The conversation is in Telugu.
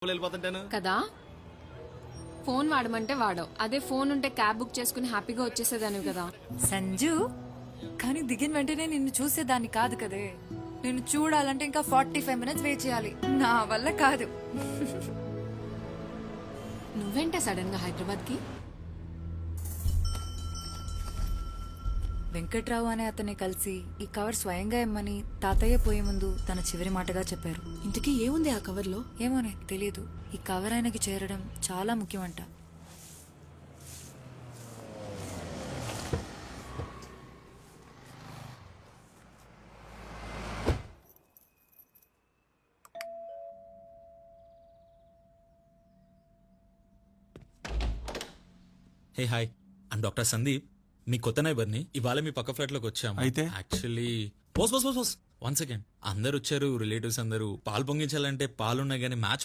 వెళ్ళిపోతుంటాను కదా ఫోన్ వాడమంటే వాడవు. అదే ఫోన్ ఉంటే క్యాబ్ బుక్ చేసుకుని హ్యాపీగా వచ్చేసేదానివి కదా. సంజు కానీ దిగిన వెంటనే నిన్ను చూసేదాన్ని కాదు కదే. నేను చూడాలంటే ఇంకా 45 మినిట్స్ వెయిట్ చేయాలి. నా వల్ల కాదు. నువ్వేంటే సడన్ గా హైదరాబాద్ కి? వెంకట్రావు అనే అతన్ని కలిసి ఈ కవర్ స్వయంగా ఇమ్మని తాతయ్య పోయే ముందు తన చివరి మాటగా చెప్పారు. ఇంతకీ ఏముంది ఆ కవర్ లో? ఏమోనే తెలీదు. ఈ కవర్ ఆయనకి చేరడం చాలా ముఖ్యమంట. Hey hi, I'm doctor Sandeep. మీ కొత్త నైబర్ని. ఇవాళ మీ పక్క ఫ్లాట్ లోకి వచ్చాము. అయితే? Actually pause 1 second. అందరు వచ్చారు, రిలేటివ్స్ అందరూ. పాలు పొంగించాలంటే పాలున్నాయి కానీ మ్యాచ్